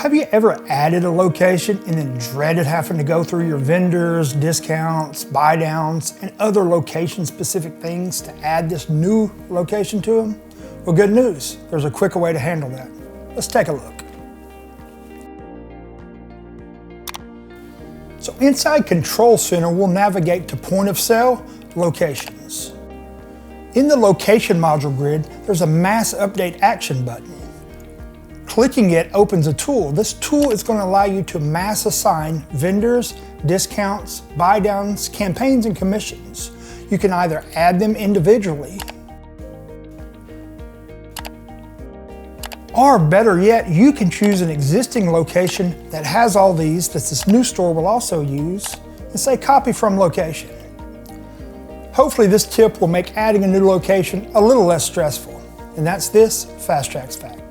have you ever added a location and then dreaded having to go through your vendors, discounts, buy downs, and other location-specific things to add this new location to them? Well, good news, there's a quicker way to handle that. Let's take a look. So inside Control Center, we'll navigate to Point of Sale, Locations. In the Location module grid, there's a Mass Update Action button. Clicking it opens a tool. This tool is going to allow you to mass assign vendors, discounts, buy downs, campaigns, and commissions. You can either add them individually, or better yet, you can choose an existing location that has all these that this new store will also use and say copy from location. Hopefully this tip will make adding a new location a little less stressful. And that's this Fast Track's Fact.